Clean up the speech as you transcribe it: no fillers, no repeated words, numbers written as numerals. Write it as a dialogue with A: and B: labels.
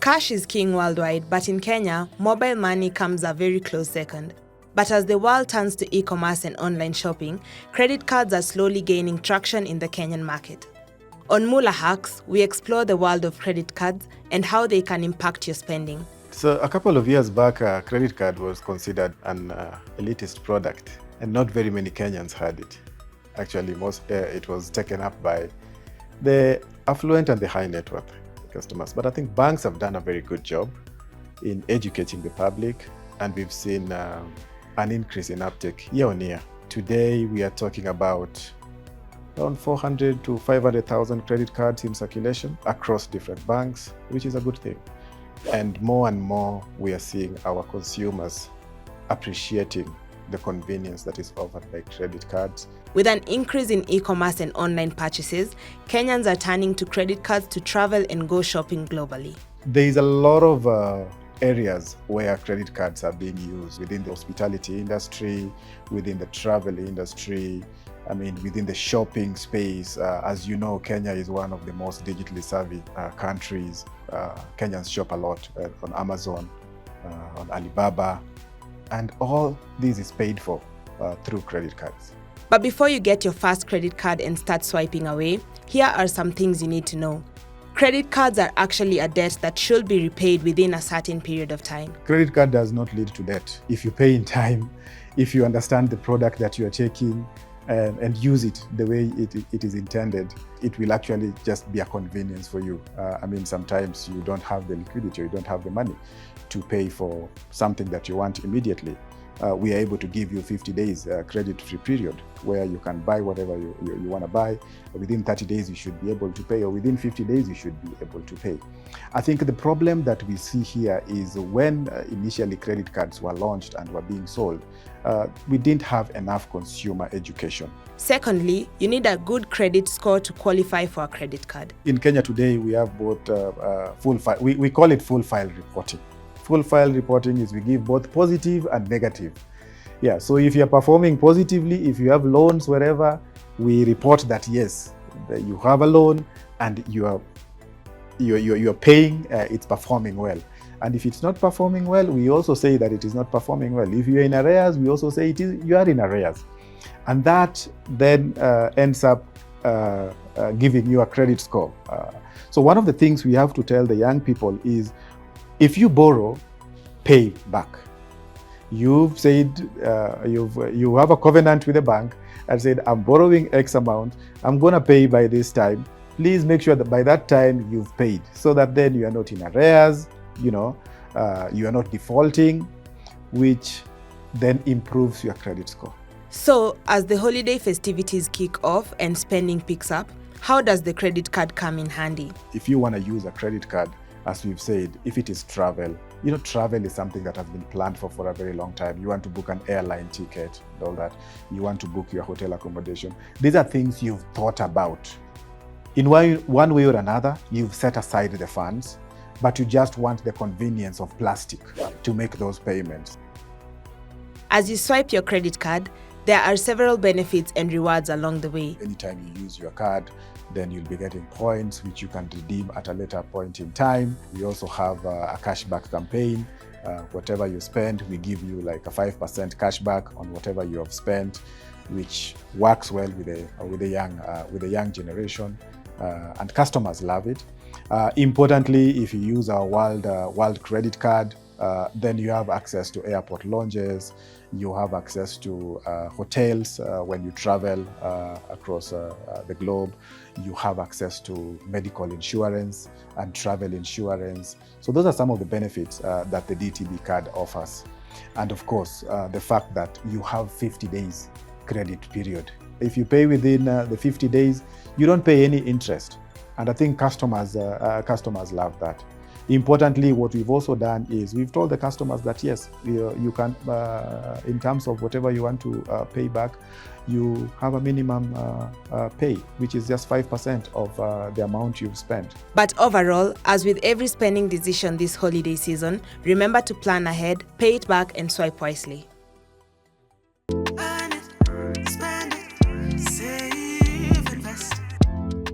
A: Cash is king worldwide, but in Kenya, mobile money comes a very close second. But as the world turns to e-commerce and online shopping, credit cards are slowly gaining traction in the Kenyan market. On Moolah Hacks, we explore the world of credit cards and how they can impact your spending.
B: So a couple of years back, a credit card was considered an elitist product, and not very many Kenyans had it. Actually, it was taken up by the affluent and the high net worth customers. But I think banks have done a very good job in educating the public, and we've seen an increase in uptake year on year. Today, we are talking about around 400 to 500,000 credit cards in circulation across different banks, which is a good thing. And more, we are seeing our consumers appreciating the convenience that is offered by credit cards.
A: With an increase in e-commerce and online purchases, Kenyans are turning to credit cards to travel and go shopping globally.
B: There is a lot of areas where credit cards are being used within the hospitality industry, within the travel industry, within the shopping space. As you know, Kenya is one of the most digitally savvy countries. Kenyans shop a lot on Amazon, on Alibaba, and all this is paid for through credit cards.
A: But before you get your first credit card and start swiping away, here are some things you need to know. Credit cards are actually a debt that should be repaid within a certain period of time.
B: Credit card does not lead to debt. If you pay in time, if you understand the product that you are taking and use it the way it is intended, it will actually just be a convenience for you. Sometimes you don't have the liquidity or you don't have the money to pay for something that you want immediately. We are able to give you 50 days credit-free period where you can buy whatever you want to buy. Within 30 days, you should be able to pay, or within 50 days, you should be able to pay. I think the problem that we see here is when initially credit cards were launched and were being sold, we didn't have enough consumer education.
A: Secondly, you need a good credit score to qualify for a credit card.
B: In Kenya today, we have both full file, we call it full file reporting. Full file reporting is we give both positive and negative. Yeah, so if you're performing positively, if you have loans wherever, we report that yes, you have a loan and you're paying, it's performing well. And if it's not performing well, we also say that it is not performing well. If you're in arrears, we also say you are in arrears. And that then ends up giving you a credit score. So one of the things we have to tell the young people is, if you borrow, pay back. You've said you have a covenant with the bank and said, I'm borrowing X amount, I'm gonna pay by this time. Please make sure that by that time you've paid, so that then you are not in arrears, you are not defaulting, which then improves your credit score.
A: So, as the holiday festivities kick off and spending picks up, how does the credit card come in handy?
B: If you want to use a credit card, as we've said, if it is travel, travel is something that has been planned for a very long time. You want to book an airline ticket, all that. You want to book your hotel accommodation. These are things you've thought about. In one way or another, you've set aside the funds, but you just want the convenience of plastic to make those payments.
A: As you swipe your credit card, there are several benefits and rewards along the way.
B: Anytime you use your card, then you'll be getting points which you can redeem at a later point in time. We also have a cashback campaign. Whatever you spend, we give you like a 5% cashback on whatever you have spent, which works well with the young generation, and customers love it. Importantly, if you use our World Credit Card, then you have access to airport lounges, you have access to hotels when you travel across the globe, you have access to medical insurance and travel insurance. So those are some of the benefits that the DTB card offers. And of course, the fact that you have 50 days credit period. If you pay within the 50 days, you don't pay any interest. And I think customers love that. Importantly, what we've also done is we've told the customers that yes, you can, in terms of whatever you want to pay back, you have a minimum pay, which is just 5% of the amount you've spent.
A: But overall, as with every spending decision this holiday season, remember to plan ahead, pay it back, and swipe wisely.